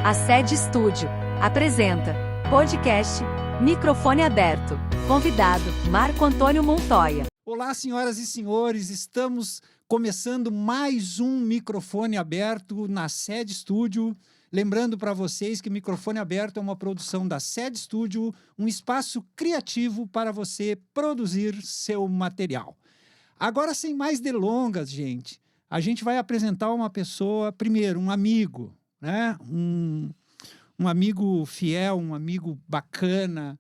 A Sede Estúdio apresenta podcast Microfone Aberto. Convidado, Marco Antônio Montoya. Olá, senhoras e senhores, estamos começando mais um Microfone Aberto na Sede Estúdio. Lembrando para vocês que Microfone Aberto é uma produção da Sede Estúdio, um espaço criativo para você produzir seu material. Agora, sem mais delongas, gente, a gente vai apresentar uma pessoa, primeiro, um amigo, né? Um amigo fiel, um amigo bacana,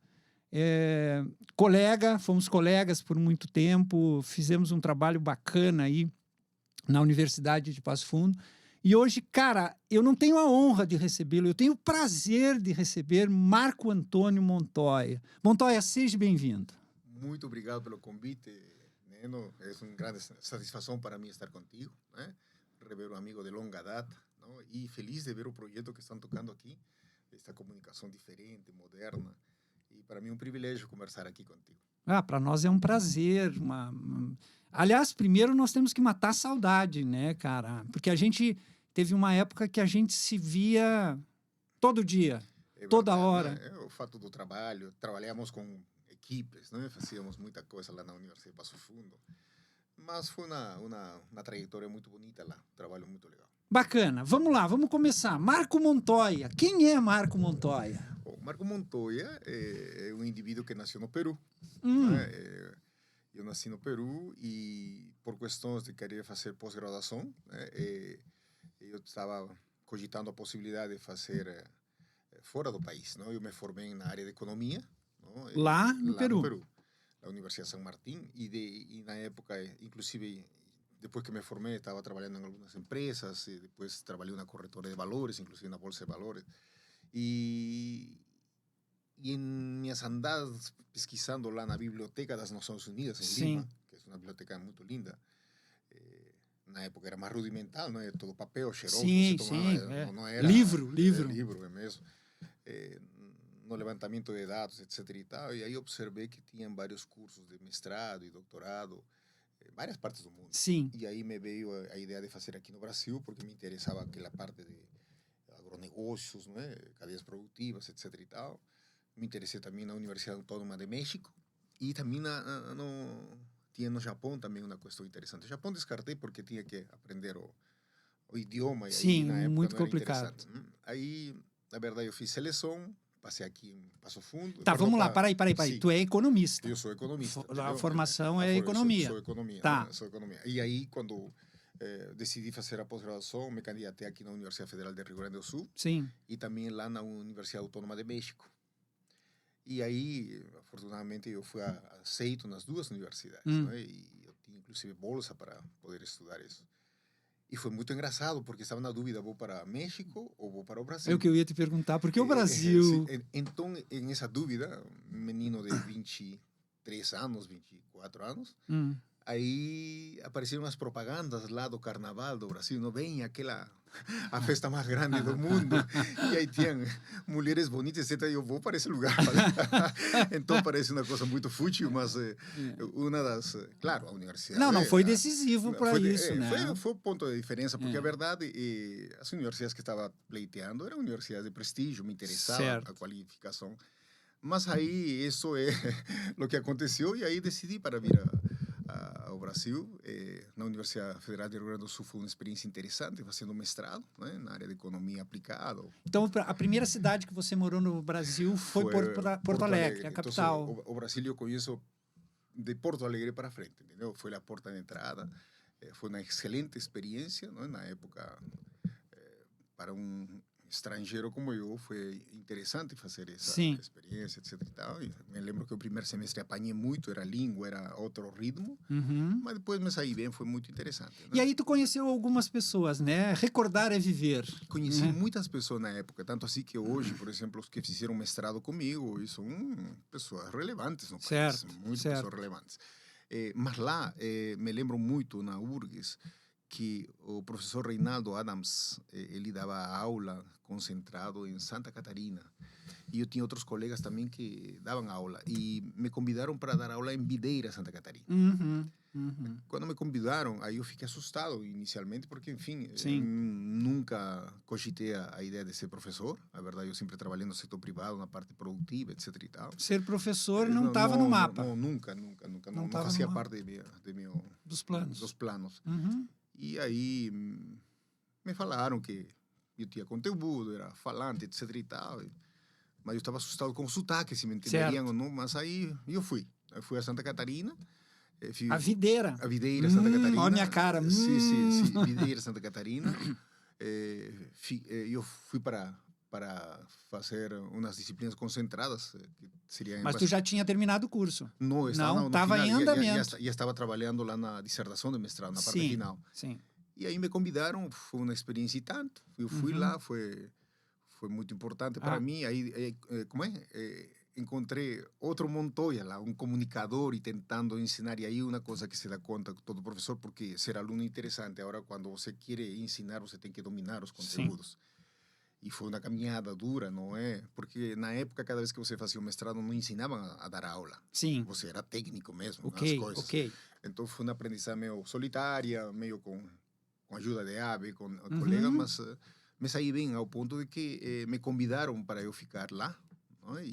colega, fomos colegas por muito tempo, fizemos um trabalho bacana aí na Universidade de Passo Fundo. E hoje, cara, eu não tenho a honra de recebê-lo, eu tenho o prazer de receber Marco Antônio Montoya. Montoya, seja bem-vindo. Muito obrigado pelo convite, Neno. É uma grande satisfação para mim estar contigo, né? Rever um amigo de longa data, não? E feliz de ver o projeto que estão tocando aqui, esta comunicação diferente, moderna. E para mim é um privilégio conversar aqui contigo. Para nós é um prazer. Aliás, primeiro nós temos que matar a saudade, né, cara? Porque a gente teve uma época que a gente se via todo dia, toda hora. Né? O fato do trabalho, trabalhamos com equipes, né? Fazíamos muita coisa lá na Universidade de Passo Fundo. Mas foi uma trajetória muito bonita lá, um trabalho muito legal. Bacana. Vamos lá, vamos começar. Marco Montoya. Quem é Marco Montoya? Bom, Marco Montoya é um indivíduo que nasceu no Peru. Né? Eu nasci no Peru e, por questões de querer fazer pós-graduação, né, eu estava cogitando a possibilidade de fazer fora do país. Não? Eu me formei na área de economia. Não? Lá no Peru? No Peru, na Universidade de São Martín. E na época, inclusive, depois que me formei, estava trabalhando em algumas empresas. E depois trabalhei na corretora de valores, inclusive na Bolsa de Valores. E em minhas andadas pesquisando lá na Biblioteca das Nações Unidas, em Lima, que é uma biblioteca muito linda, na época era mais rudimental, não é todo papel, xerox, não era... Livro. Livro, é mesmo. No levantamento de dados, etc. e tal, e aí observei que tinham vários cursos de mestrado e doutorado, em várias partes do mundo. Sim. E aí me veio a ideia de fazer aqui no Brasil, porque me interessava aquela parte de agronegócios, não é? Cadeias produtivas, etc. e tal. Me interessei também na Universidade Autônoma de México e também tinha no Japão também uma questão interessante. O Japão descartei porque tinha que aprender o idioma. E sim, aí, na época, muito complicado. Aí, na verdade, eu fiz seleção, passei aqui em Passo Fundo. Tá, vamos lá, para aí. Tu é economista. Eu sou economista. A formação é economia. Sou economia. Tá. Sou economia. E aí, quando decidi fazer a pós-graduação, me candidatei aqui na Universidade Federal de Rio Grande do Sul. Sim. E também lá na Universidade Autônoma de México. E aí, afortunadamente, eu fui aceito nas duas universidades. Né? E eu tinha, inclusive, bolsa para poder estudar isso. E foi muito engraçado, porque estava na dúvida, vou para México ou vou para o Brasil? É o que eu ia te perguntar, porque o Brasil... Então, em essa dúvida, um menino de 23 anos, 24 anos, aí apareceram as propagandas lá do Carnaval do Brasil, não vem a festa mais grande do mundo, e aí tinham mulheres bonitas, etc. E eu vou para esse lugar. Então parece uma coisa muito fútil, mas uma das... Claro, a universidade... Não foi decisivo para isso, né? Foi o ponto de diferença, porque a verdade, as universidades que estava pleiteando eram universidades de prestígio, me interessava a qualificação. Mas aí, isso é o que aconteceu, e aí decidi para vir ao Brasil. Na Universidade Federal de Rio Grande do Sul foi uma experiência interessante, fazendo um mestrado, né, na área de economia aplicada. Então, a primeira cidade que você morou no Brasil foi Porto Alegre, a capital. Então, o Brasil eu conheço de Porto Alegre para frente, entendeu? Foi a porta de entrada, foi uma excelente experiência, né, na época, para um estrangeiro como eu, foi interessante fazer essa experiência, etc. E tal. E me lembro que o primeiro semestre apanhei muito, era língua, era outro ritmo, mas depois me saí bem, foi muito interessante. Né? E aí tu conheceu algumas pessoas, né? Recordar é viver. Conheci muitas pessoas na época, tanto assim que hoje, por exemplo, os que fizeram mestrado comigo, são pessoas relevantes no país, muitas pessoas relevantes. Mas lá, me lembro muito na URGS, que o professor Reinaldo Adams, ele dava aula concentrado em Santa Catarina. E eu tinha outros colegas também que davam aula. E me convidaram para dar aula em Videira, Santa Catarina. Uhum. Quando me convidaram, aí eu fiquei assustado inicialmente, porque, enfim, Sim. nunca cogitei a ideia de ser professor. Na verdade, eu sempre trabalhei no setor privado, na parte produtiva, etc e tal. Ser professor não estava no mapa. Nunca. Não Não tava fazia no parte dos planos. dos planos. Uhum. E aí me falaram que eu tinha conteúdo, era falante, etc e tal. Mas eu estava assustado com o sotaque, se me entenderiam ou não. Mas aí eu fui. Eu fui a Santa Catarina. A videira. A Videira, Santa Catarina. Olha a minha cara. Sim, Videira, Santa Catarina. Eu fui para fazer umas disciplinas concentradas, que seria... Mas tu já tinha terminado o curso? Não, Não, estava em andamento. Já estava trabalhando lá na dissertação de mestrado, na parte final. Sim. E aí me convidaram, foi uma experiência e tanto. Eu fui lá, foi muito importante para mim. Aí, encontrei outro Montoya lá, um comunicador e tentando ensinar. E aí uma coisa que se dá conta todo professor, porque ser aluno é interessante. Agora, quando você quer ensinar, você tem que dominar os conteúdos. Sim. E foi uma caminhada dura, não é? Porque na época, cada vez que você fazia o mestrado, não ensinavam a dar aula. Sim. Você era técnico mesmo nas coisas. Ok. Então foi uma aprendizagem meio solitária, meio com ajuda de ABE, com colegas, mas me saí bem ao ponto de que me convidaram para eu ficar lá. Não é?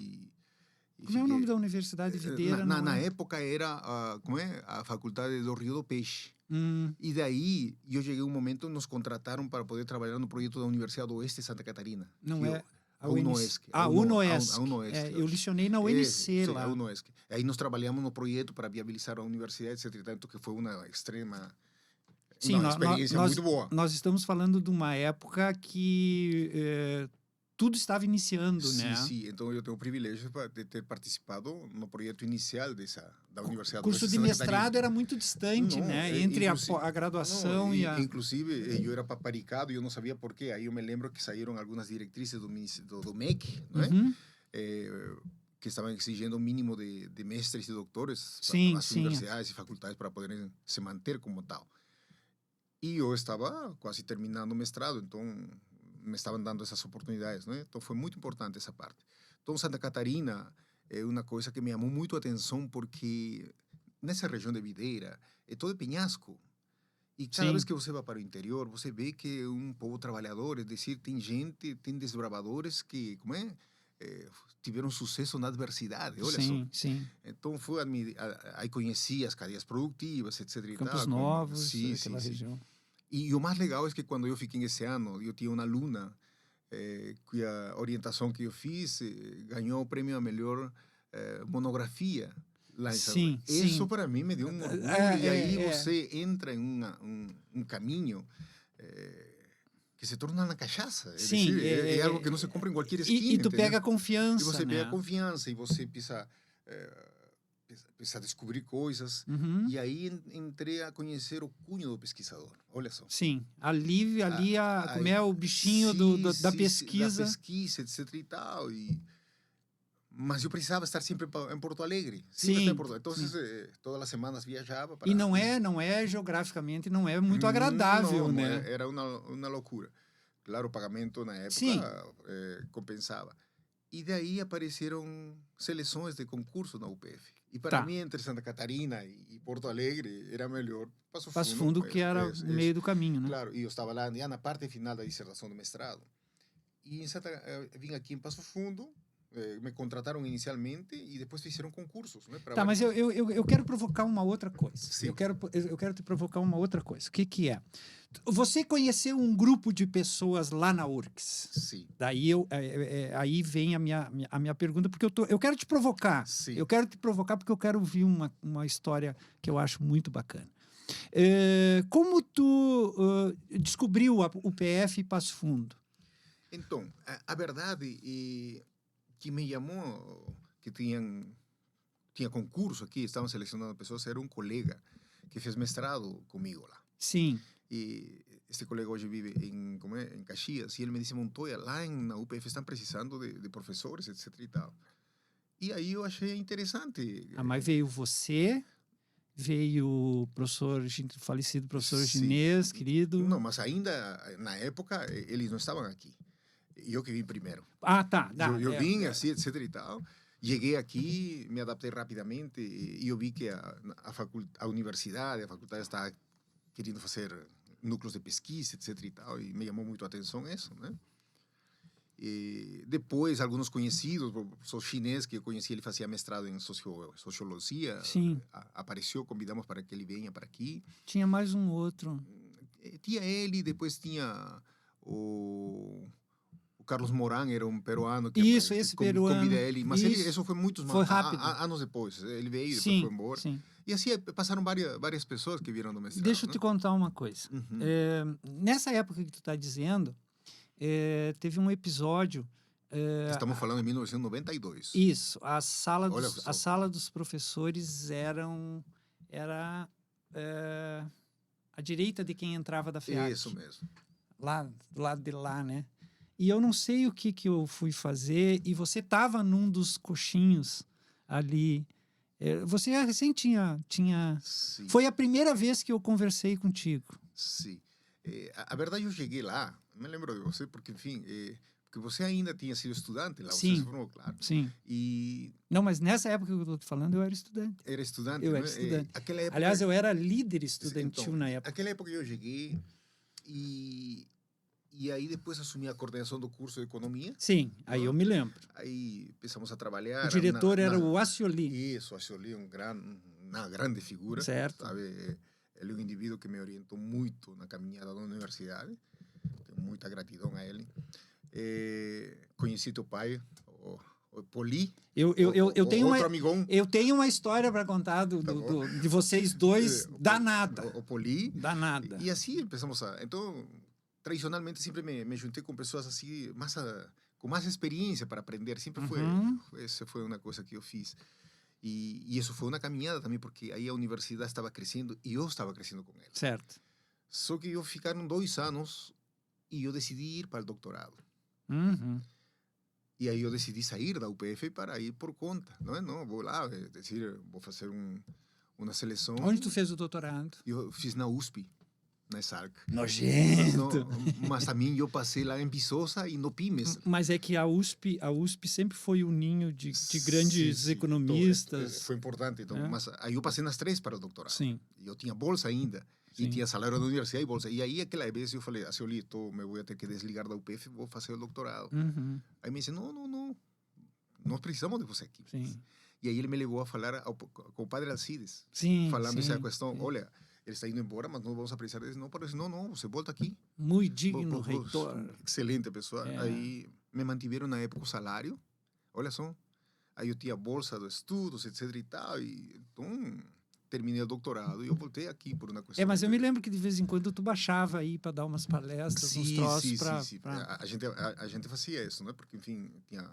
Como é o nome da Universidade de Videira? Na época era a Faculdade do Rio do Peixe. E daí, eu cheguei um momento, nos contrataram para poder trabalhar no projeto da Universidade do Oeste de Santa Catarina. Não é a UNOESC. A UNOESC. Eu licionei na UNC lá. A UNOESC. Aí nós trabalhamos no projeto para viabilizar a universidade, etc. Tanto que foi uma extrema... Sim, uma experiência muito boa. Nós estamos falando de uma época que tudo estava iniciando, né? Sim. Então eu tenho o privilégio de ter participado no projeto inicial da Universidade. O curso de mestrado era muito distante, né? Entre a graduação e a... Inclusive, eu era paparicado e eu não sabia por quê. Aí eu me lembro que saíram algumas diretrizes do MEC, não é? Que estavam exigindo o mínimo de mestres e doutores para as universidades e faculdades para poderem se manter como tal. E eu estava quase terminando o mestrado, então me estavam dando essas oportunidades, né? Então foi muito importante essa parte. Então Santa Catarina é uma coisa que me chamou muito a atenção, porque nessa região de Videira é todo penhasco. E cada vez que você vai para o interior, você vê que é um povo trabalhador, é decir, tem desbravadores que, tiveram sucesso na adversidade, olha só. Sim. Então aí conheci as cadeias produtivas, etc. Campos Novos, aquela região. E o mais legal é que quando eu fiquei esse ano, eu tinha uma aluna cuja orientação que eu fiz ganhou o prêmio a melhor monografia lá em Sim. Isso para mim me deu um orgulho. E aí você entra em um caminho que se torna na cachaça. É algo que não se compra em qualquer esquina. E tu pega confiança, E você né? pega confiança, e você precisa descobrir coisas. E aí entrei a conhecer o cunho do pesquisador. Olha só. Sim, ali como é o bichinho da pesquisa. Da pesquisa, etc e tal. Mas eu precisava estar sempre em Porto Alegre. Então, todas as semanas viajava. E não é geograficamente, não é muito agradável, né? Era uma loucura. Claro, o pagamento na época compensava. E daí apareceram seleções de concurso na UPF. E para mim, entre Santa Catarina e Porto Alegre, era melhor Passo Fundo, que era o meio do caminho, né? Claro, e eu estava lá já na parte final da dissertação do mestrado. E vim aqui em Passo Fundo, me contrataram inicialmente e depois fizeram concursos. Né, mas eu quero provocar uma outra coisa. Sim. Eu quero te provocar uma outra coisa. O que é? Você conheceu um grupo de pessoas lá na URGS. Sim. Daí aí vem a minha pergunta, porque eu quero te provocar. Sim. Eu quero te provocar porque eu quero ouvir uma história que eu acho muito bacana. Como tu descobriu o PF Passo Fundo? Então, a verdade é que me chamou, que tinha concurso aqui, estavam selecionando pessoas, era um colega que fez mestrado comigo lá. Sim. E este colega hoje vive em Caxias, e ele me disse: Montoya, lá na UPF estão precisando de professores, etc e tal. E aí eu achei interessante. Mas veio você, veio o falecido professor Ginês, querido. Não, mas ainda, na época, eles não estavam aqui. Eu que vim primeiro. Tá. Eu vim assim, etc e tal. Cheguei aqui, me adaptei rapidamente e eu vi que a universidade, a faculdade estava querendo fazer núcleos de pesquisa, etc e tal, e me chamou muito a atenção isso, né? E depois, alguns conhecidos, o professor chinês que eu conheci, ele fazia mestrado em sociologia, Sim. Apareceu, convidamos para que ele venha para aqui. Tinha mais um outro. Tinha ele, depois tinha o Carlos Moran, era um peruano. Que Isso, esse peruano. Convidei ele, mas isso foi muitos foi rápido. anos depois. Ele veio, Sim, depois foi embora. Sim. E assim, passaram várias pessoas que viram do mestrado. Deixa eu te contar uma coisa. Uhum. Nessa época que tu está dizendo, teve um episódio... Estamos falando em 1992. Isso. A sala dos professores era à direita de quem entrava da FEAC. Isso mesmo. Lá, do lado de lá, né? E eu não sei o que eu fui fazer, e você estava num dos coxinhos ali. Você recém tinha... Sim. Foi a primeira vez que eu conversei contigo. Sim. A verdade, eu cheguei lá, me lembro de você, porque, enfim, porque você ainda tinha sido estudante lá, Sim. você se formou, claro. Sim. E... Não, mas nessa época que eu estou te falando, eu era estudante. Era estudante, Eu né? era estudante. Aquela época... Aliás, eu era líder estudantil então, na época. Naquela época eu cheguei e aí depois assumi a coordenação do curso de economia. Sim, aí eu me lembro. Aí começamos a trabalhar. O diretor era o Acioli. Isso, o Acioli, uma grande figura. Certo. Sabe? Ele é um indivíduo que me orientou muito na caminhada da universidade. Tenho muita gratidão a ele. Conheci teu pai, o Poli. Eu tenho outro amigão. Eu tenho uma história para contar de vocês dois, danada. O Poli. Danada. E assim começamos a... Então, tradicionalmente, sempre me juntei com pessoas assim, com mais experiência para aprender. Sempre foi... Essa foi uma coisa que eu fiz. E isso foi uma caminhada também, porque aí a universidade estava crescendo e eu estava crescendo com ela. Certo. Só que eu ficaram 2 anos e eu decidi ir para o doutorado. Uhum. E aí eu decidi sair da UPF para ir por conta. Não, vou lá, vou fazer uma seleção. Onde tu fez o doutorado? Eu fiz na USP, na SARC. Nojento! Mas também eu passei lá em Viçosa e no PIMES. Mas é que a USP sempre foi um ninho de grandes sim. economistas. Então, foi importante. Então, mas aí eu passei nas 3 para o doutorado. Sim. E eu tinha bolsa ainda. Sim. E tinha salário da universidade e bolsa. E aí, aquela vez, eu falei, assim, me vou ter que desligar da UPF, vou fazer o doutorado. Uhum. Aí me disse, não, nós precisamos de você aqui. Sim. E aí ele me levou a falar com o padre Alcides. Sim, falando sim, essa questão, sim. olha, ele está indo embora, mas não vamos precisar dele. Não, padre, não, você volta aqui. Muito digno, reitor. Excelente pessoa. Aí me mantiveram na época o salário, olha só. Aí eu tinha bolsa dos estudos, etc e tal. E, então, terminei o doutorado e eu voltei aqui por uma questão. Mas eu me lembro que de vez em quando tu baixava aí para dar umas palestras, uns troços para... Sim. A gente fazia isso, né? Porque, enfim, tinha...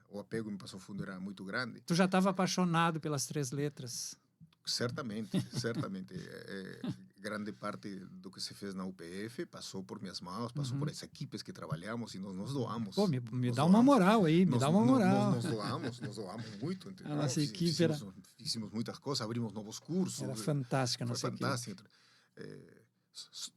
o apego em Passo Fundo era muito grande. Tu já estava apaixonado pelas 3 letras. Certamente. Grande parte do que se fez na UPF passou por minhas mãos, passou por as equipes que trabalhamos e nós nos doamos. Pô, me dá uma moral aí, me dá uma moral. Nós doamos muito. A nossa equipe fizemos muitas coisas, abrimos novos cursos. Era fantástica a nossa equipe. Fantástica.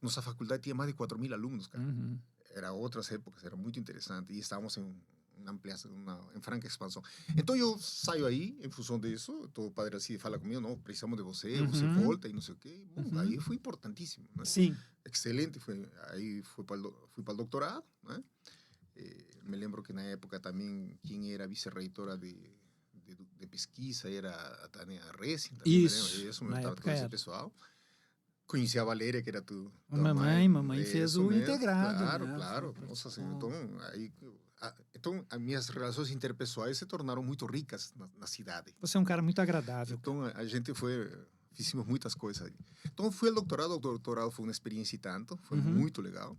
Nossa faculdade tinha mais de 4.000 alunos, cara. Uhum. Era outras épocas, era muito interessante. E estávamos em uma ampliação, em franca expansão. Então eu saio aí em função disso. Então o padre assim fala comigo, não, precisamos de você, você volta e não sei o quê. Bom, aí foi importantíssimo, né? Sim. Excelente, aí fui para o doutorado, né? Me lembro que na época também quem era vice-reitora de pesquisa era a Tânia Ressing. Isso, na época era. Esse pessoal. Conheci a Valéria, que era tua mamãe fez o integrado. Claro. Nossa, assim, então, as minhas relações interpessoais se tornaram muito ricas na cidade. Você é um cara muito agradável. Então, a gente fizemos muitas coisas aí. Então, fui ao doutorado. O doutorado foi uma experiência e tanto. Foi muito legal.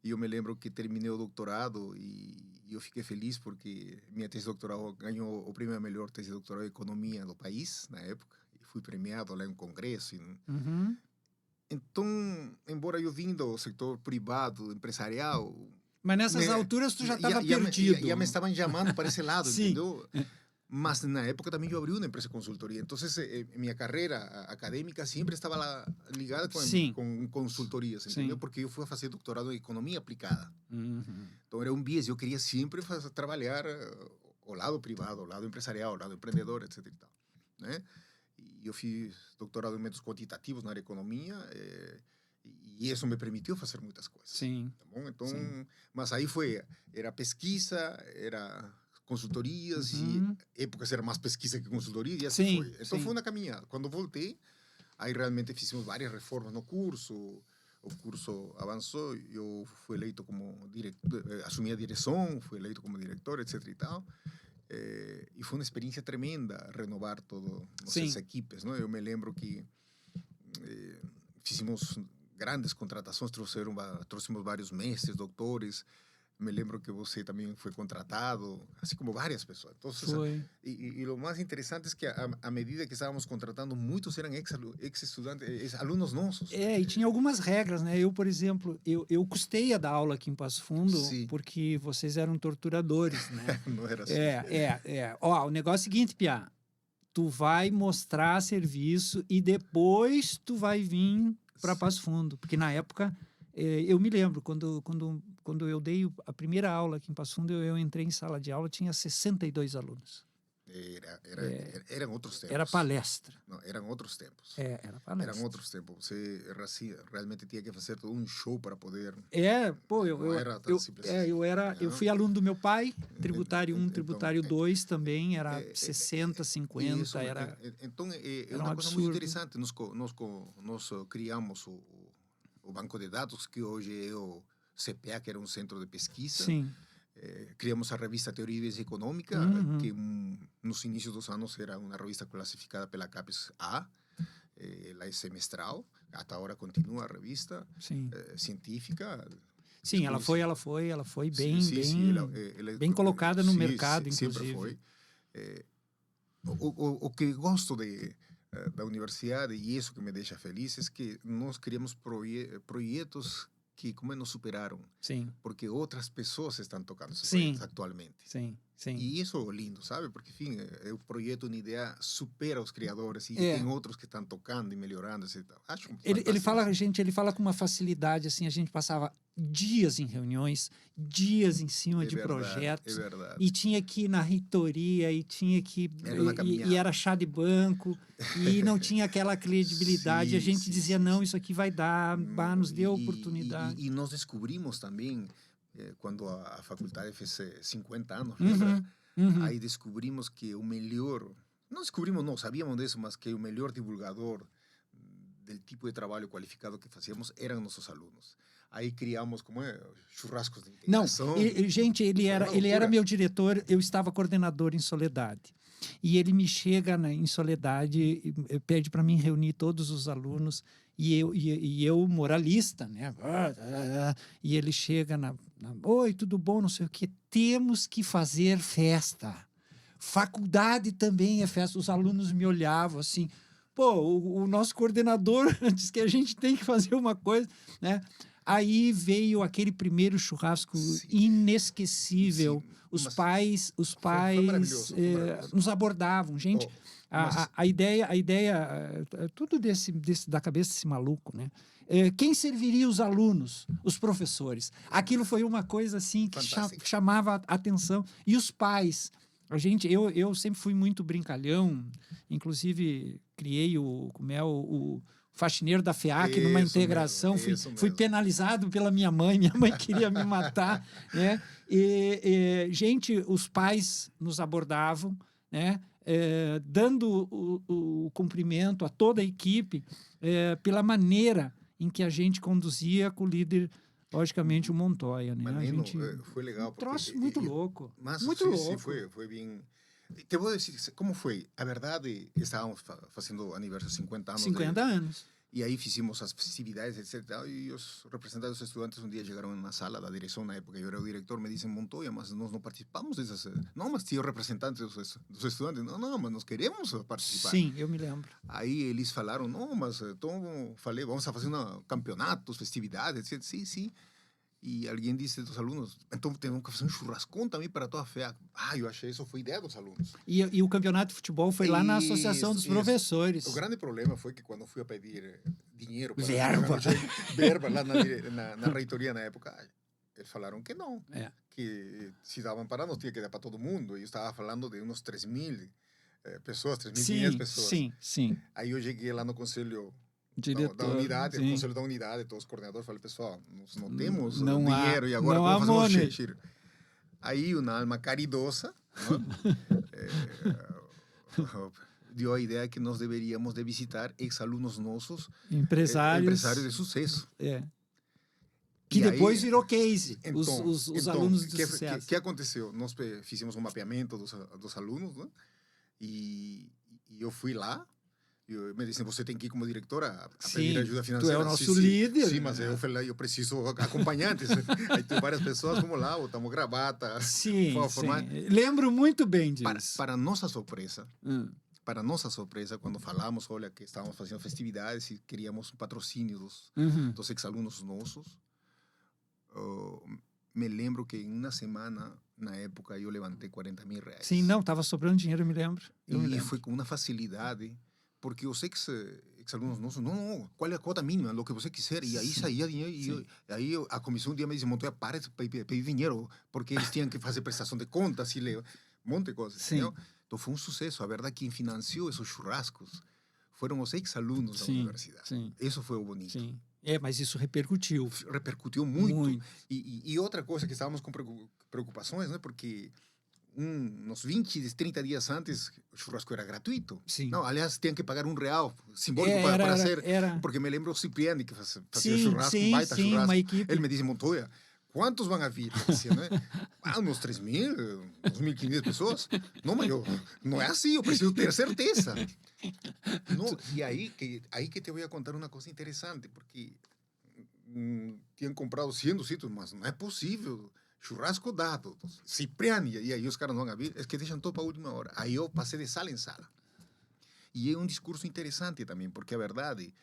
E eu me lembro que terminei o doutorado e eu fiquei feliz porque minha tese de doutorado ganhou o prêmio melhor tese de doutorado de economia do país, na época. E fui premiado lá em um congresso. Então, embora eu vim do setor privado, empresarial... Mas nessas alturas tu já estava perdido. Já me estavam chamando para esse lado, entendeu? Mas na época também eu abri uma empresa de consultoria. Então, minha carreira acadêmica sempre estava lá ligada com consultorias, entendeu? Porque eu fui fazer doutorado em economia aplicada. Então, era um viés. Eu queria sempre trabalhar o lado privado, o lado empresarial, o lado empreendedor, etc. E tal, né? E eu fiz doutorado em métodos quantitativos na área de economia, e isso me permitiu fazer muitas coisas. Sim. Tá bom? Então, mas aí era pesquisa, era consultorias, e épocas era mais pesquisa que consultoria, e assim foi. Então foi uma caminhada. Quando voltei, aí realmente fizemos várias reformas no curso, o curso avançou, eu fui eleito como diretor, assumi a direção, fui eleito como diretor, etc. e tal. E foi uma experiência tremenda renovar todas as equipes, não? Eu me lembro que fizemos grandes contratações, trouxemos vários mestres, doutores. Me lembro que você também foi contratado, assim como várias pessoas. Então, Foi. E o mais interessante é que, à medida que estávamos contratando, muitos eram ex-estudantes, ex-alunos nossos. E tinha algumas regras, né? Eu, por exemplo, eu custei a dar aula aqui em Passo Fundo, porque vocês eram torturadores, né? Não era assim. Ó, o negócio é o seguinte, Piá. Tu vai mostrar serviço e depois tu vai vir para Passo Fundo. Porque na época, eu me lembro, quando eu dei a primeira aula aqui em Passo Fundo, eu entrei em sala de aula, tinha 62 alunos. Eram outros tempos. Era palestra. Não, eram outros tempos. Era palestra. Eram outros tempos. Você realmente tinha que fazer todo um show para poder... Não era tão simples. Eu fui aluno do meu pai, tributário 1, tributário 2 também, era 60, 50, isso, era... Então, é era uma um coisa absurdo. muito interessante. Nós criamos o banco de dados, que hoje é o CPA, que era um centro de pesquisa. Sim. Criamos a revista Teoria e Evidência Econômica, que nos inícios dos anos era uma revista classificada pela CAPES A, ela é semestral, até agora continua a revista científica. Sim, ela foi bem, bem colocada no mercado, inclusive. Sempre foi. O que gosto da universidade, e isso que me deixa feliz, é que nós criamos projetos que como nos superaram. Sim. Porque outras pessoas estão tocando esses projetos atualmente. Sim. E isso é lindo, sabe? Porque, enfim, o projeto Uma Ideia supera os criadores e tem outros que estão tocando e melhorando. Assim, acho ele fala com uma facilidade, assim, a gente passava dias em reuniões, dias em cima de projetos. É verdade. E tinha que ir na reitoria, e tinha que... E era chá de banco, e não tinha aquela credibilidade. A gente dizia, não, isso aqui vai dar, nos deu oportunidade. E nós descobrimos também, quando a faculdade fez 50 anos, aí descobrimos que o melhor... Não descobrimos, não, sabíamos disso, mas que o melhor divulgador do tipo de trabalho qualificado que fazíamos eram nossos alunos. Aí criamos churrascos de integração. Não, gente, ele era meu diretor, eu estava coordenador em Soledade. E ele me chega em Soledade e pede para mim reunir todos os alunos, e eu moralista, né? E ele chega oi, tudo bom, não sei o quê, temos que fazer festa. Faculdade também é festa. Os alunos me olhavam assim, o nosso coordenador diz que a gente tem que fazer uma coisa, né? Aí veio aquele primeiro churrasco inesquecível. Os pais nos abordavam. Gente, a ideia, tudo da cabeça desse maluco, né? Quem serviria os alunos? Os professores. Aquilo foi uma coisa assim que chamava a atenção. E os pais. Eu sempre fui muito brincalhão, inclusive criei o faxineiro da FEAC numa integração, fui penalizado pela minha mãe queria me matar, né? Gente, os pais nos abordavam, né? Dando o cumprimento a toda a equipe pela maneira em que a gente conduzia com o líder, logicamente, o Montoya, né? Foi legal. Um troço muito louco. Mas muito louco. Foi bem... Te vou dizer como foi. A verdade, estávamos fazendo aniversário de 50 anos. 50 anos. E aí fizemos as festividades, etc. E os representantes dos estudantes um dia chegaram na sala da direção, na época eu era o diretor, me dizem, Montoya, mas nós não participamos dessas... Não, mas tinha representantes dos estudantes. Não, mas nós queremos participar. Sim, eu me lembro. Aí eles falaram, não, mas então, vamos a fazer campeonatos, festividades, etc. Sim. E alguém disse dos alunos, então temos que fazer um churrascão também para toda a FEA. Eu achei isso foi ideia dos alunos. E o campeonato de futebol foi lá na Associação dos Professores. O grande problema foi que quando fui a pedir dinheiro... Verba lá na reitoria na época, eles falaram que não. É. Que se davam para nós, tinha que dar para todo mundo. E eu estava falando de uns 3.000 pessoas, 3.500 Sim, pessoas. sim. Aí eu cheguei lá no conselho Diretor, da unidade, sim. conselho da unidade, todos os coordenadores, falei, pessoal, nós não temos Não há- dinheiro e agora não como há fazemos money. xixi? Aí uma alma caridosa, deu a ideia que nós deveríamos de visitar ex-alunos nossos, empresários de sucesso. Que E depois aí, virou case, então, os alunos de que, sucesso. que aconteceu? Nós fizemos um mapeamento dos alunos, né? E eu fui lá, e me disseram, você tem que ir como diretora a pedir ajuda financeira. Tu é o nosso líder. Sim, mas eu falei, eu preciso acompanhantes. Aí tem várias pessoas, vamos lá, botamos gravata. Sim. Formar. Lembro muito bem disso. Para nossa surpresa, quando falamos, olha, que estávamos fazendo festividades e queríamos um patrocínio dos ex-alunos nossos, me lembro que em uma semana, na época, eu levantei R$40.000. Sim, não, estava sobrando dinheiro, eu me lembro. E foi com uma facilidade, porque os ex-alunos nossos, não, qual é a cota mínima, o que você quiser, e aí saía dinheiro, e aí a comissão um dia me disse, Montoya, para de pedir dinheiro, porque eles tinham que fazer prestação de contas, e um monte de coisas, entendeu? Então foi um sucesso, a verdade que quem financiou esses churrascos foram os ex-alunos da universidade. Isso foi o bonito. Sim. Mas isso repercutiu. Repercutiu muito. E outra coisa que estávamos com preocupações, né? Porque uns 20, 30 dias antes, o churrasco era gratuito. Sim. Não, aliás, tinham que pagar R$1 simbólico para ser. Porque me lembro o Cipriani, que fazia churrasco, baita churrasco. Uma equipe. Ele me disse, Montoya, quantos vão a vir? Disse, né? Uns 3.000, uns 1.500 pessoas. Não, mas não é assim, eu preciso ter certeza. Não, e aí que te vou contar uma coisa interessante, porque tinham comprado 100 sítios, mas não é possível. Churrasco dado, Cipriani, e aí os caras não vão vir, é que deixam tudo para a última hora. Aí eu passei de sala em sala. E é um discurso interessante também, porque a verdade,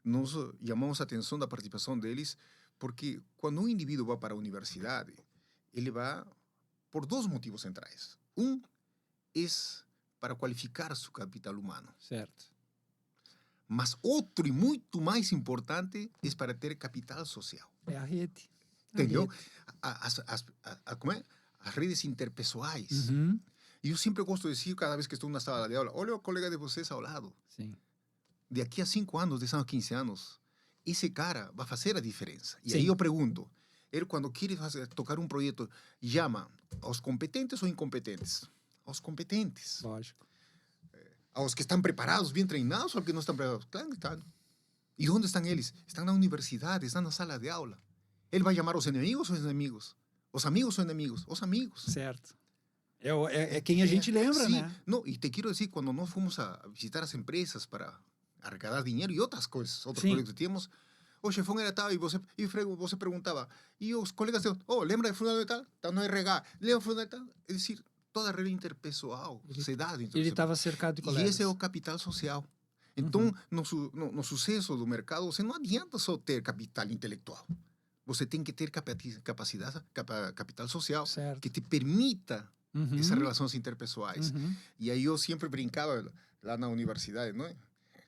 nós chamamos a atenção da participação deles, porque quando um indivíduo vai para a universidade, ele vai por dois motivos centrais. Um é para qualificar seu capital humano. Certo. Mas outro e muito mais importante é para ter capital social. É a rede. Entendeu? Como é? As redes interpessoais. E eu sempre gosto de dizer, cada vez que estou na sala de aula, olha o colega de vocês ao lado. Sim. De aqui a 5 anos, 10 anos, 15 anos, esse cara vai fazer a diferença. E aí eu pergunto, ele quando quer tocar um projeto, chama aos competentes ou incompetentes? Aos competentes. Lógico. Aos que estão preparados, bem treinados, ou aos que não estão preparados? Claro que estão. E onde estão eles? Estão na universidade, estão na sala de aula. Ele vai chamar os inimigos ou os inimigos? Os amigos ou inimigos? Os amigos. Certo. É quem a gente lembra, sim. né? Não, e te quero dizer, quando nós fomos a visitar as empresas para arrecadar dinheiro e outras coisas, outros projetos que tínhamos, o chefão era tal, e você perguntava, e os colegas, lembra de fulano de tal? Está no RH, lembra de fulano de tal? É decir, toda a rede interpessoal, sociedade. Ele estava cercado de colegas. E esse é o capital social. Então, no sucesso do mercado, você não adianta só ter capital intelectual. Você tem que ter capital social, certo, que te permita essas relações interpessoais. E aí eu sempre brincava lá na universidade, não é?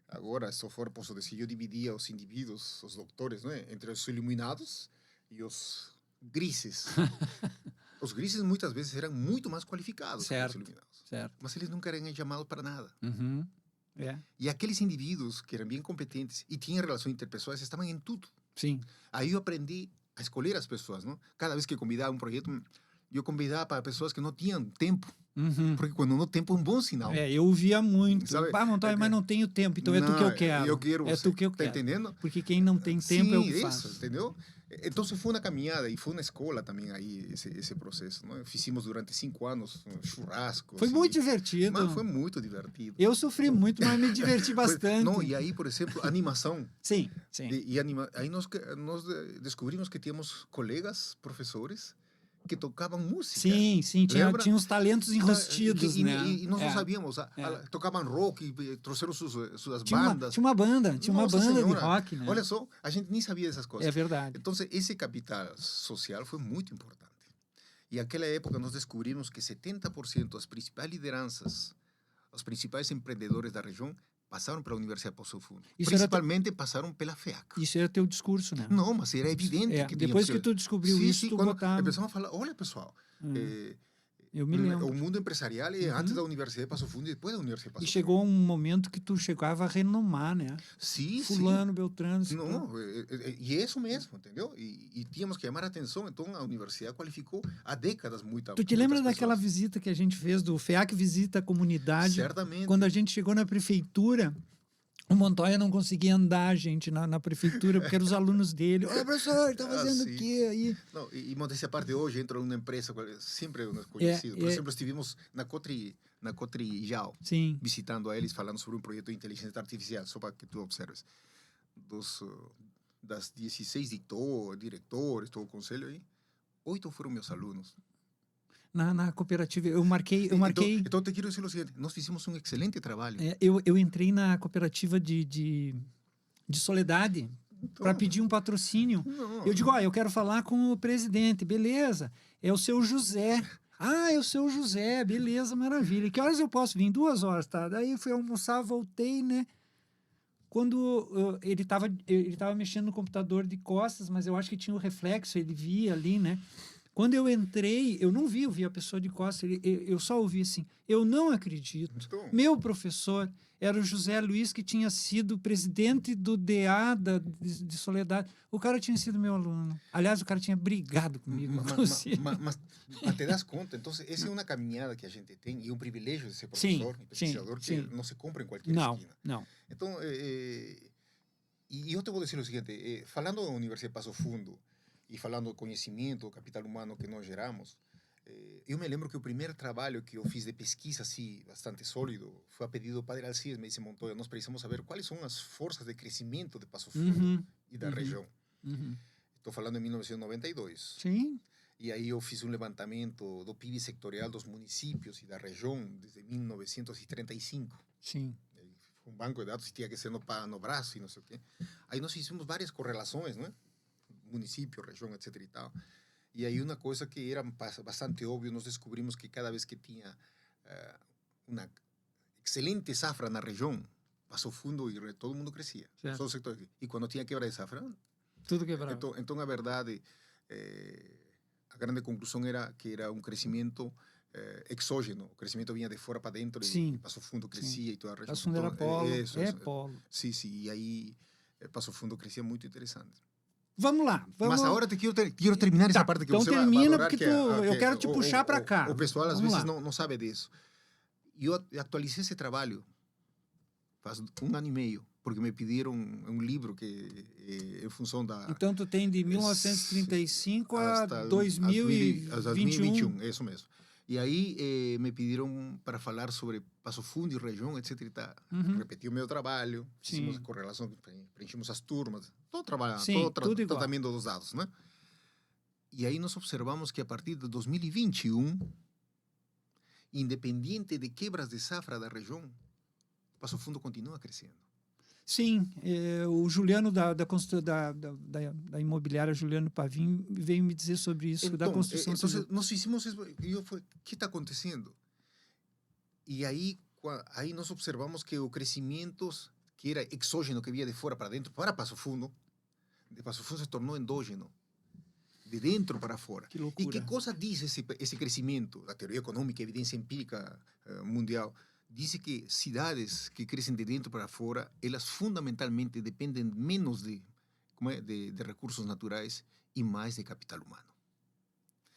Agora, se eu for, posso dizer, eu dividia os indivíduos, os doutores, não é? Entre os iluminados e os grises. Os grises muitas vezes eram muito mais qualificados que os iluminados. Certo. Mas eles nunca eram chamados para nada. E aqueles indivíduos que eram bem competentes e tinham relações interpessoais estavam em tudo. Sim. Aí eu aprendi a escolher as pessoas, não? Cada vez que convidava um projeto, eu convidava para pessoas que não tinham tempo. Porque quando não tem tempo é um bom sinal. Eu ouvia muito. Sabe? Montoya, mas não tenho tempo, então não, é tu que eu quero. Eu quero é você. tu que eu quero. Tá entendendo? Porque quem não tem tempo sim, é o que isso, faz. Entendeu? Então foi uma caminhada e foi uma escola também aí esse processo, não? Fizemos durante 5 anos churrascos. Foi muito divertido. Mas foi muito divertido. Eu sofri muito, mas me diverti bastante. Não, e aí, por exemplo, animação. Sim. Aí nós descobrimos que tínhamos colegas, professores, que tocavam música. Sim, tinha uns talentos enrostidos, né? E nós não sabíamos. Tocavam rock, trouxeram suas bandas. Tinha uma banda de rock, né? Olha só, a gente nem sabia dessas coisas. É verdade. Então, esse capital social foi muito importante. E naquela época nós descobrimos que 70% das principais lideranças, os principais empreendedores da região, passaram para a Universidade de Passo Fundo. Isso Principalmente passaram pela FEAC. Isso era teu discurso, né? Não, mas era evidente que tinha depois que possibilidade. tu descobriu Sim, isso, sim, tu quando botava... começamos a falar, olha, pessoal, Eu me lembro. o mundo empresarial é antes da Universidade de Passo Fundo e depois da Universidade de Passo E Fundo. chegou um momento que tu chegava a renomar, né? Sim, Fulano, Beltrano... sim. Não, e é isso mesmo, entendeu? E tínhamos que chamar a atenção. Então, a universidade qualificou há décadas muita. Tu te lembra muitas daquela pessoas. visita que a gente fez do FEAC Visita a Comunidade? Certamente. Quando a gente chegou na prefeitura, o Montoya não conseguia andar, gente, na prefeitura, porque eram os alunos dele. Ô, professor, está fazendo o quê aí? Não, e modéstia à parte, hoje entro numa empresa, sempre conhecido. Por exemplo, estivemos na Cotrijal, Sim. visitando a eles, falando sobre um projeto de inteligência artificial, só para que tu observes. Das 16 diretores, todo o conselho aí, 8 foram meus alunos. Na cooperativa, eu marquei... Então, te quero dizer o seguinte, nós fizemos um excelente trabalho. Eu entrei na cooperativa de Soledade para pedir um patrocínio. Não, eu digo, eu quero falar com o presidente. Beleza, é o seu José. É o seu José, beleza, maravilha. Que horas eu posso vir? 2 horas, tá? Daí fui almoçar, voltei, né? Quando ele tava mexendo no computador de costas, mas eu acho que tinha o reflexo, ele via ali, né? Quando eu entrei, eu não vi, eu vi a pessoa de costas, eu só ouvi assim, eu não acredito. Então, Meu professor era o José Luiz, que tinha sido presidente do DA de Soledade. O cara tinha sido meu aluno. Aliás, o cara tinha brigado comigo. mas te das conta, então, essa é uma caminhada que a gente tem e um privilégio de ser professor e pesquisador que não se compra em qualquer esquina. Não. Então, e eu te vou dizer o seguinte, falando da Universidade de Passo Fundo, e falando do conhecimento, do capital humano que nós geramos, eu me lembro que o primeiro trabalho que eu fiz de pesquisa assim, bastante sólido foi a pedido do padre Alcides, me disse, Montoya, nós precisamos saber quais são as forças de crescimento de Passo Fundo e da região. Estou falando em 1992. Sim. E aí eu fiz um levantamento do PIB sectorial dos municípios e da região desde 1935. Sim. Um banco de dados que tinha que ser no braço e não sei o quê. Aí nós fizemos várias correlações, não é? Município, região, etc. e tal. E aí uma coisa que era bastante óbvio, nós descobrimos que cada vez que tinha uma excelente safra na região, Passo Fundo e todo mundo crescia. Só o sector aqui. E quando tinha quebra de safra, tudo quebrava. Então a verdade, a grande conclusão era que era um crescimento exógeno. O crescimento vinha de fora para dentro e Passo Fundo crescia e toda a região. Passo Fundo era polo. Polo. Sim, e aí Passo Fundo crescia muito interessante. Vamos lá. Mas agora quero terminar essa parte que então você termina, vai porque eu quero te puxar para cá. O pessoal às vezes não sabe disso. E eu atualizei esse trabalho faz 1 ano e meio, porque me pediram um livro que em função da... Então tu tem de 1935 a 2021. É isso mesmo. E aí me pediram para falar sobre Passo Fundo e região, etc. E tá. Repeti o meu trabalho, fizemos correlação, preenchemos as turmas, todo o trabalho, todo o tratamento dos dados, né? E aí nós observamos que a partir de 2021, independente de quebras de safra da região, Passo Fundo continua crescendo. Sim, o Juliano da imobiliária Juliano Pavim veio me dizer sobre isso, da construção civil. Então, nós fizemos isso, e eu falei, o que está acontecendo? E aí nós observamos que o crescimento que era exógeno, que vinha de fora para dentro, para Passo Fundo, de Passo Fundo se tornou endógeno, de dentro para fora. Que loucura. E que coisa diz esse crescimento? Da teoria econômica, evidência empírica mundial, diz que cidades que crescem de dentro para fora, elas fundamentalmente dependem menos de recursos naturais e mais de capital humano.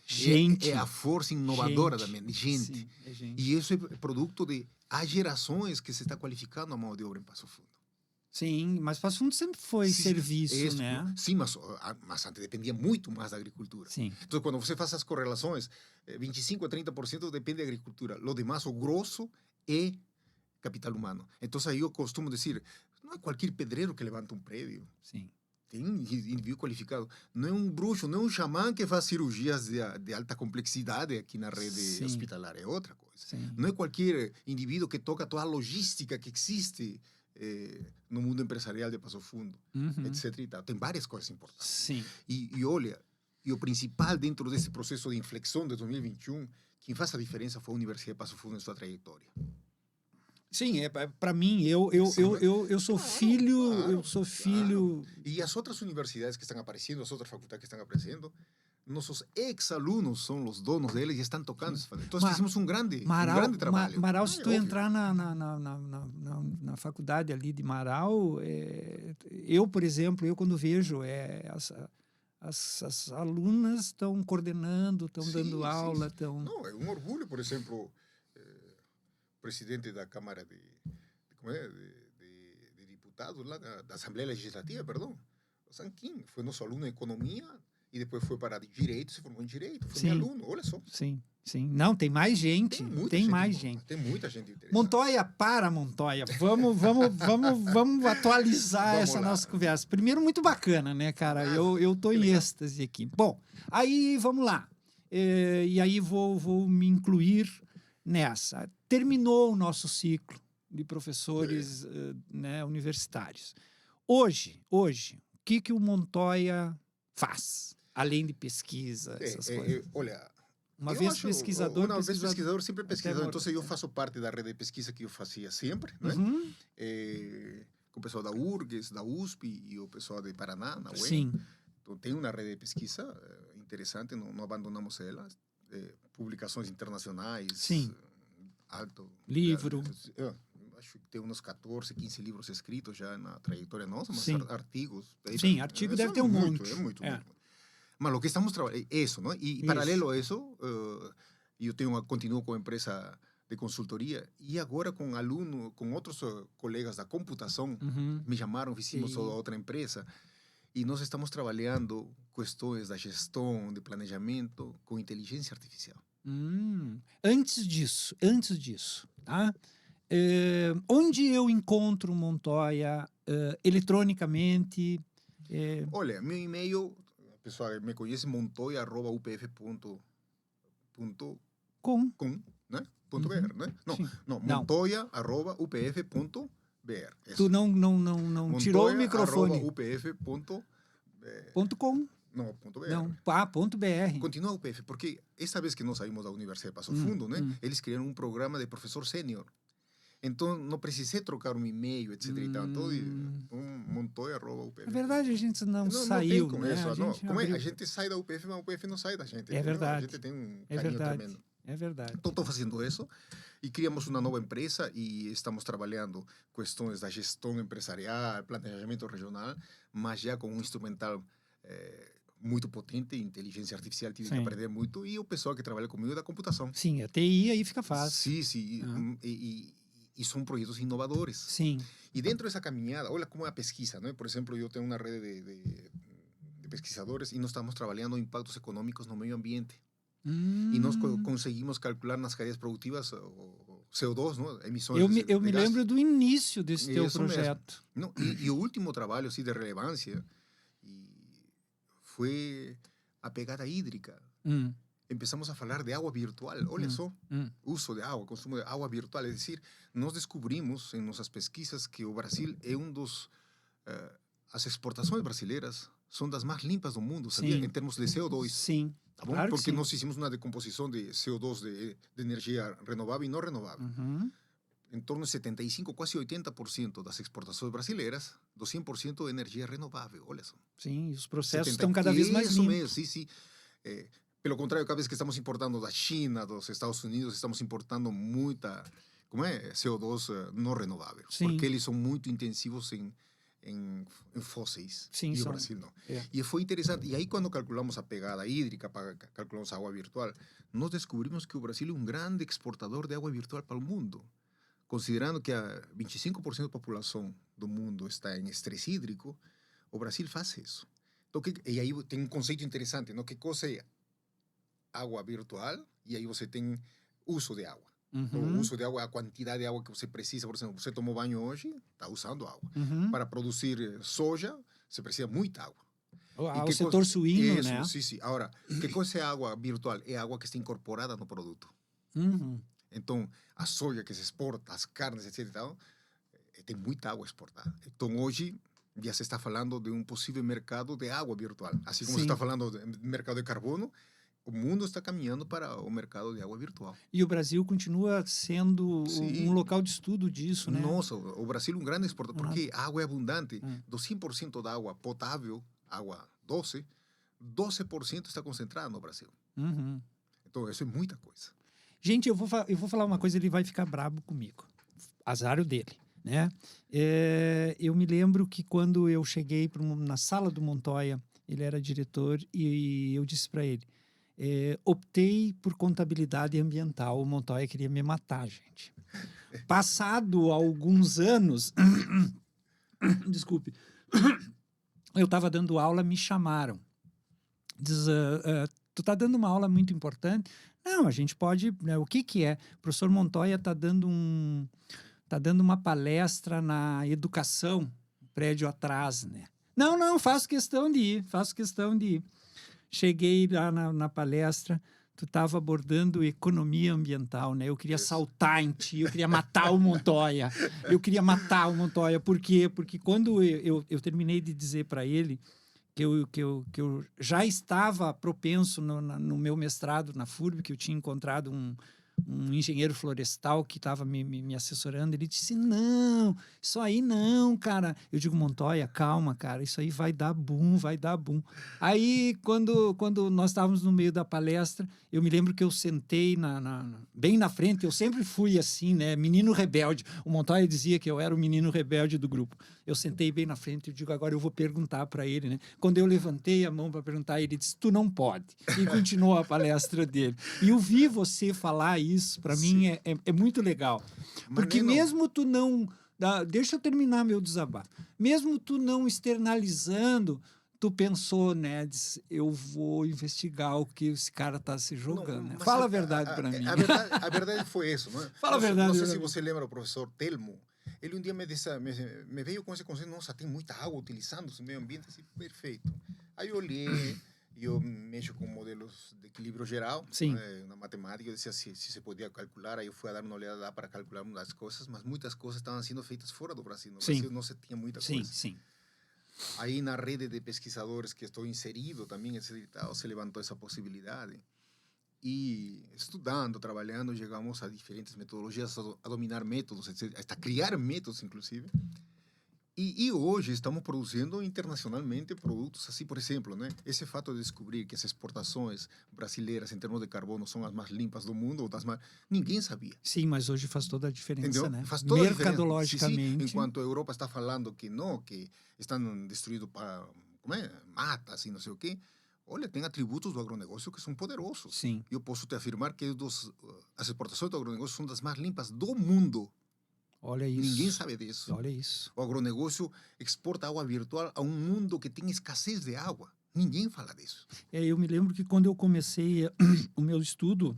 Gente! É a força inovadora da mente. Gente. Sim, gente. E isso é produto de há gerações que se está qualificando a mão de obra em Passo Fundo. Sim, mas Passo Fundo sempre foi serviço, né? Sim, mas antes dependia muito mais da agricultura. Sim. Então, quando você faz as correlações, 25% a 30% depende da agricultura. O demais, o grosso, é capital humano. Então, aí eu costumo dizer, não é qualquer pedreiro que levanta um prédio. Sim. Tem indivíduo qualificado. Não é um bruxo, não é um xamã que faz cirurgias de alta complexidade aqui na rede hospitalar. É outra coisa. Sim. Não é qualquer indivíduo que toca toda a logística que existe no mundo empresarial de Passo Fundo, etc. E tal. Tem várias coisas importantes. Sim. E olha, o principal dentro desse processo de inflexão de 2021, quem faz a diferença foi a Universidade de Passo Fundo em sua trajetória. Sim, para mim, eu sou filho, eu sou filho... E as outras universidades que estão aparecendo, as outras faculdades que estão aparecendo, nossos ex-alunos são os donos deles e estão tocando. Então, fizemos um grande trabalho. Marau, se tu entrar na faculdade ali de Marau, eu, por exemplo, quando vejo as alunas estão coordenando, estão dando aula. Não, é um orgulho, por exemplo, o presidente da Câmara de Deputados, lá da Assembleia Legislativa, perdão, o Sanquim, foi nosso aluno em Economia, e depois foi para Direito, se formou em Direito, foi meu aluno, olha só. Sim. Não, tem mais gente. Tem mais gente. Tem muita gente interessante. Montoya. Vamos atualizar essa nossa conversa. Primeiro, muito bacana, né, cara? Eu tô em êxtase aqui. Bom, aí vamos lá. E aí vou me incluir nessa. Terminou o nosso ciclo de professores né, universitários. Hoje, o que o Montoya faz? Além de pesquisa, essas coisas. Olha, uma vez pesquisador, sempre pesquisador. Então, eu faço parte da rede de pesquisa que eu fazia sempre, né? Com o pessoal da URGS, da USP e o pessoal de Paraná, na UEM. Sim. Então, tem uma rede de pesquisa interessante, não abandonamos ela. Publicações internacionais. Sim. Alto. Livro. Acho que tem uns 14, 15 livros escritos já na trajetória nossa, mas Sim. Artigos. Sim, artigo deve ter um monte. É muito. Mas o que estamos trabalhando é isso, não? E paralelo a isso, eu continuo com a empresa de consultoria e agora com outros colegas da computação, me chamaram, fizemos outra empresa e nós estamos trabalhando questões da gestão, de planejamento com inteligência artificial. Antes disso, tá? Onde eu encontro Montoya eletronicamente? Olha, meu e-mail, o pessoal me conhece, montoya@upf.com, né? .br, né? Não, montoya@upf.br. Tu não tirou o microfone. upf.com. Não, .br. Não, .br. Continua UPF, porque essa vez que nós saímos da Universidade de Passo Fundo, né? Eles criaram um programa de professor sênior. Então, não precisei trocar um e-mail, etc. Então, montoya@upf. É verdade, a gente não saiu, não tem né? isso, a gente sai da UPF, mas a UPF não sai da gente. É verdade. A gente tem um carinho tremendo. É verdade. Então, estou fazendo isso e criamos uma nova empresa e estamos trabalhando questões da gestão empresarial, planejamento regional, mas já com um instrumental muito potente, inteligência artificial, tive que aprender muito, e o pessoal que trabalha comigo é da computação. Sim, a TI aí fica fácil. Sim. E são projetos inovadores. Sim. E dentro dessa caminhada, olha como é a pesquisa, não é? Por exemplo, eu tenho uma rede de pesquisadores e nós estamos trabalhando impactos econômicos no meio ambiente. E nós conseguimos calcular nas cadeias produtivas o CO2, não? Emissões eu me lembro do início desse teu projeto. Não, e o último trabalho assim, de relevância foi a pegada hídrica. Começamos a falar de água virtual, olha só, uso de água, consumo de água virtual, é decir, nós descobrimos em nossas pesquisas que o Brasil é as exportações brasileiras são das mais limpas do mundo, sabia? Em termos de CO2. Sim, tá bom? Claro Porque nós fizemos uma decomposição de CO2 de energia renovável e não renovável. Em torno de 75%, quase 80% das exportações brasileiras, do 100% de energia renovável, olha só. Sim, os processos estão cada vez mais limpos. Mesmo, sim. Pelo contrário, cada vez que estamos importando da China, dos Estados Unidos, estamos importando muita CO2 não renovável. Sim. Porque eles são muito intensivos em fósseis. Sim, e o Brasil não. E foi interessante. E aí, quando calculamos a pegada hídrica, calculamos a água virtual, nós descobrimos que o Brasil é um grande exportador de água virtual para o mundo. Considerando que 25% da população do mundo está em estresse hídrico, o Brasil faz isso. Então, e aí tem um conceito interessante, não? Que coisa é água virtual e aí você tem uso de água. Então, o uso de água, a quantidade de água que você precisa. Por exemplo, você tomou banho hoje, está usando água. Para produzir soja, você precisa muita água. O setor suíno, né? Sim. Agora, que coisa é água virtual? É água que está incorporada no produto. Então, a soja que se exporta, as carnes, etc. Tem muita água exportada. Então, hoje, já se está falando de um possível mercado de água virtual. Assim como se está falando de mercado de carbono, o mundo está caminhando para o mercado de água virtual. E o Brasil continua sendo Sim. um local de estudo disso, né? Nossa, o Brasil é um grande exportador, porque a água é abundante. Hum. Do 100% da água potável, água doce, 12% está concentrada no Brasil. Uhum. Então, isso é muita coisa. Gente, eu vou falar uma coisa, ele vai ficar brabo comigo. Azar o dele, né? Eu me lembro que quando eu cheguei na sala do Montoya, ele era diretor, e eu disse para ele, optei por contabilidade ambiental. O Montoya queria me matar, gente. Passado alguns anos, desculpe, eu estava dando aula, me chamaram. Diz, tu está dando uma aula muito importante? Não, a gente pode, né, o que é? O professor Montoya está dando uma palestra na educação, prédio atrás, né? Não, faço questão de ir. Cheguei lá na palestra, tu estava abordando economia ambiental, né? Eu queria saltar em ti, eu queria matar o Montoya. Por quê? Porque quando eu terminei de dizer para ele que eu já estava propenso no meu mestrado na FURB, que eu tinha encontrado um engenheiro florestal que estava me assessorando, ele disse, não, isso aí não, cara. Eu digo, Montoya, calma, cara, isso aí vai dar boom. Aí, quando nós estávamos no meio da palestra, eu me lembro que eu sentei bem na frente, eu sempre fui assim, né, menino rebelde. O Montoya dizia que eu era o menino rebelde do grupo. Eu sentei bem na frente, eu digo, agora eu vou perguntar para ele, né? Quando eu levantei a mão para perguntar, ele disse, tu não pode. E continuou a palestra dele. E eu vi você falar isso, para mim é muito legal. Porque mesmo tu não... Deixa eu terminar meu desabafo. Mesmo tu não externalizando, tu pensou, né? Disse, eu vou investigar o que esse cara está se jogando. Né? Fala a verdade para mim. A verdade foi isso, não é? Fala a verdade. Não sei se você lembra o professor Telmo. Ele um dia me veio com esse conceito, nossa, tem muita água utilizando o meio ambiente, assim, perfeito. Aí eu olhei, eu mexo com modelos de equilíbrio geral, na matemática, eu disse se se podia calcular, aí eu fui a dar uma olhada lá para calcular umas coisas, mas muitas coisas estavam sendo feitas fora do Brasil. No Brasil não se tinha muita coisa. Sim. Aí na rede de pesquisadores que estou inserido também, se levantou essa possibilidade. E estudando, trabalhando, chegamos a diferentes metodologias, a dominar métodos, a criar métodos, inclusive. E hoje estamos produzindo internacionalmente produtos assim, por exemplo, né? Esse fato de descobrir que as exportações brasileiras em termos de carbono são as mais limpas do mundo, ou das mais... ninguém sabia. Sim, mas hoje faz toda a diferença, entendeu? Né? Faz toda mercadologicamente. A diferença. Sim. Enquanto a Europa está falando que não, que estão destruindo matas e não sei o quê, olha, tem atributos do agronegócio que são poderosos. Sim. Eu posso te afirmar que as exportações do agronegócio são das mais limpas do mundo. Olha isso. Ninguém sabe disso. Olha isso. O agronegócio exporta água virtual a um mundo que tem escassez de água. Ninguém fala disso. Eu me lembro que quando eu comecei o meu estudo,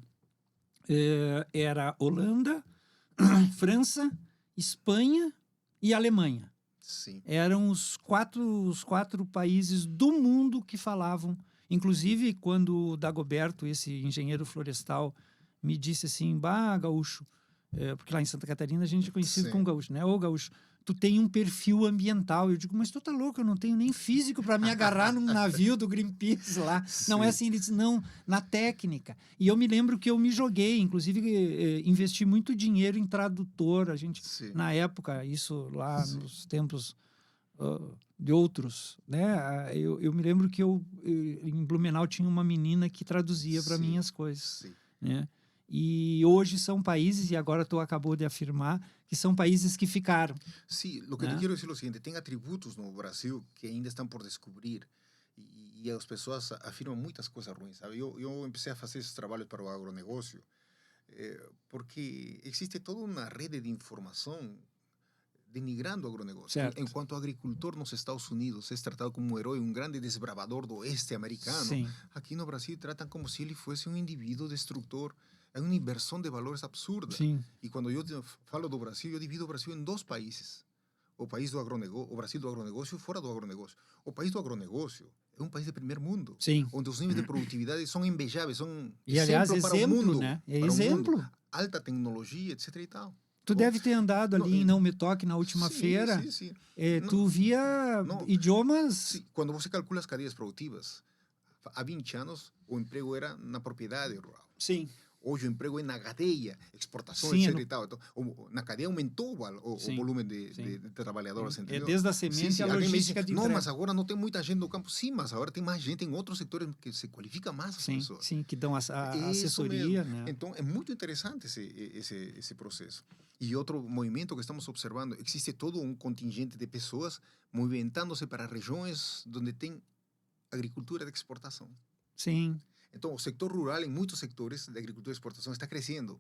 era Holanda, França, Espanha e Alemanha. Sim. Eram os quatro países do mundo que falavam. Inclusive, quando o Dagoberto, esse engenheiro florestal, me disse assim, bah, Gaúcho, porque lá em Santa Catarina a gente é conhecido como Gaúcho, né? Ô, Gaúcho, tu tem um perfil ambiental. Eu digo, mas tu tá louco, eu não tenho nem físico para me agarrar num navio do Greenpeace lá. Sim. Não é assim, ele disse, não, na técnica. E eu me lembro que eu me joguei, inclusive investi muito dinheiro em tradutor. A gente, na época, isso lá nos tempos de outros, né? Eu me lembro que em Blumenau tinha uma menina que traduzia para mim as coisas, né? E hoje são países, e agora tu acabou de afirmar, que são países que ficaram. Sim, o que eu quero dizer é o seguinte, tem atributos no Brasil que ainda estão por descobrir, e as pessoas afirmam muitas coisas ruins, sabe? Eu comecei a fazer esses trabalhos para o agronegócio, porque existe toda uma rede de informação denigrando o agronegócio. Certo. Enquanto o agricultor nos Estados Unidos é tratado como um herói, um grande desbravador do oeste americano, aqui no Brasil tratam como se ele fosse um indivíduo destrutor. É uma inversão de valores absurda. Sim. E quando eu falo do Brasil, eu divido o Brasil em dois países. O Brasil do agronegócio e fora do agronegócio. O país do agronegócio é um país de primeiro mundo. Sim. Onde os níveis de produtividade são invejáveis, são exemplo para o mundo. Né? Exemplo. Mundo. Alta tecnologia, etc. e tal. Tu deve ter andado ali em Não Me Toque na última feira. Sim. Tu via idiomas... Sim. Quando você calcula as cadeias produtivas, Há 20 anos, o emprego era na propriedade rural. Sim. Hoje o emprego é na cadeia, exportação, Sim, etc. E tal. Então, na cadeia aumentou o volume de trabalhadores. É desde a semente a logística de entrega. Não, mas agora não tem muita gente no campo. Sim, mas agora tem mais gente em outros setores que se qualifica mais as pessoas. Sim, que dão a assessoria. Né? Então, é muito interessante esse processo. E outro movimento que estamos observando, existe todo um contingente de pessoas movimentando-se para regiões onde tem agricultura de exportação. Sim. Então, o setor rural, em muitos setores de agricultura e exportação, está crescendo.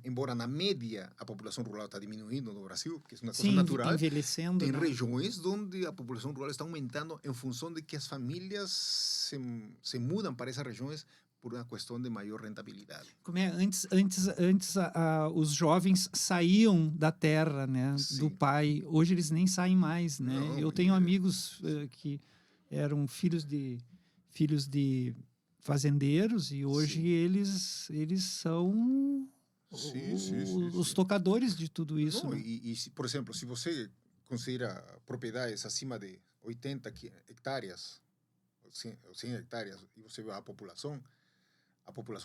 Embora, na média, a população rural está diminuindo no Brasil, que é uma coisa natural. Envelhecendo. Tem regiões onde a população rural está aumentando em função de que as famílias se mudam para essas regiões por uma questão de maior rentabilidade. Como é? Antes os jovens saíam da terra, né, do pai. Hoje eles nem saem mais, né? Não, eu tenho amigos que eram filhos de fazendeiros e hoje eles são os tocadores de tudo isso. Não, né? por exemplo, se você considera propriedades acima de 80 hectares, 100 hectares, e você vê a população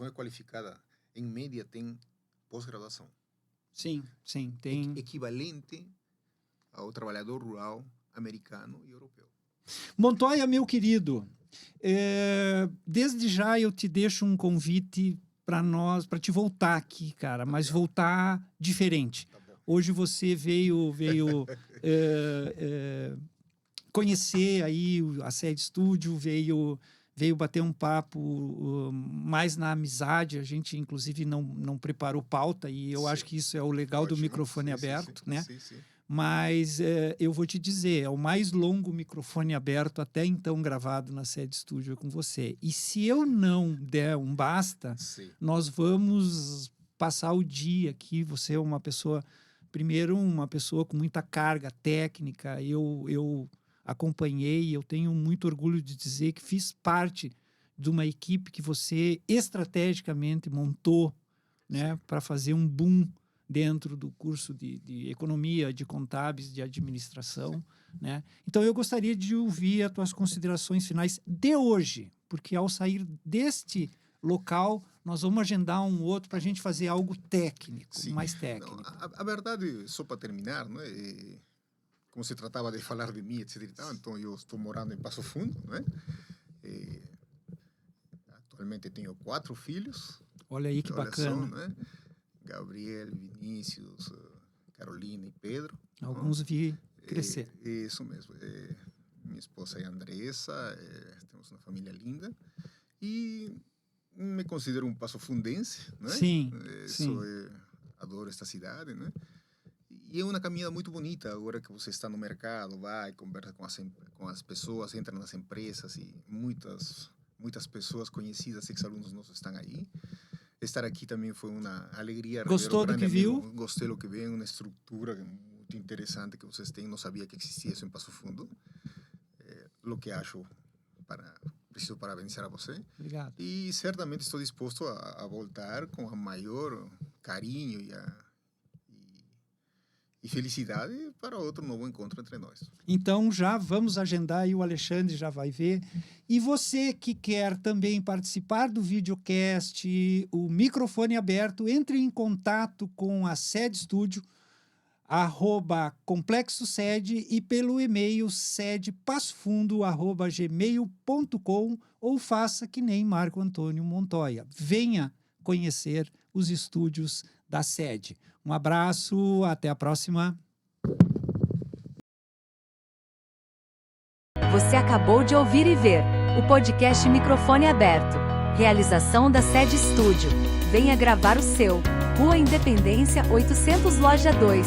é qualificada, em média tem pós-graduação. Sim, tem. Equivalente ao trabalhador rural americano e europeu. Montoya, meu querido, desde já eu te deixo um convite para te voltar aqui, cara, mas voltar diferente. Tá bom. Hoje você veio conhecer aí a Sede Estúdio, veio bater um papo mais na amizade. A gente, inclusive, não preparou pauta e eu acho que isso é o legal do microfone aberto, né? Sim. Mas eu vou te dizer, é o mais longo microfone aberto até então gravado na Sede Estúdio com você. E se eu não der um basta, nós vamos passar o dia aqui. Você é uma pessoa com muita carga técnica. Eu acompanhei, eu tenho muito orgulho de dizer que fiz parte de uma equipe que você estrategicamente montou, né, para fazer um boom dentro do curso de economia, de contábeis, de administração, né? Então, eu gostaria de ouvir as tuas considerações finais de hoje, porque ao sair deste local, nós vamos agendar um outro para a gente fazer algo técnico, mais técnico. Não, a verdade, só para terminar, não é? Como se tratava de falar de mim, etc. Então, eu estou morando em Passo Fundo, né? Atualmente tenho 4 filhos. Olha aí que bacana. Só, né? Gabriel, Vinícius, Carolina e Pedro. Alguns vi crescer. Isso mesmo. Minha esposa é Andressa, temos uma família linda. E me considero um passofundense, né? Sim. Adoro esta cidade, né? E é uma caminhada muito bonita agora que você está no mercado, vai, conversa com as pessoas, entra nas empresas e muitas pessoas conhecidas, ex-alunos nossos estão aí. Estar aqui também foi uma alegria. Gostou do que viu? Gostei do que vi, uma estrutura muito interessante que vocês têm. Não sabia que existia isso em Passo Fundo. O que acho, preciso parabenizar a você. Obrigado. E certamente estou disposto a voltar com o maior carinho e felicidade para outro novo encontro entre nós. Então, já vamos agendar e o Alexandre já vai ver. E você que quer também participar do videocast, o microfone aberto, entre em contato com a Sede Estúdio, @Complexo Sede e pelo e-mail sedepassofundo@gmail.com ou faça que nem Marco Antônio Montoya. Venha conhecer os estúdios da Sede. Um abraço, até a próxima. Você acabou de ouvir e ver o podcast Microfone Aberto. Realização da Sede Estúdio. Venha gravar o seu. Rua Independência 800 Loja 2.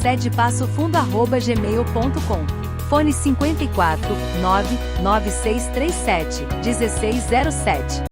sedepassofundo@gmail.com. Fone 54 99637 1607.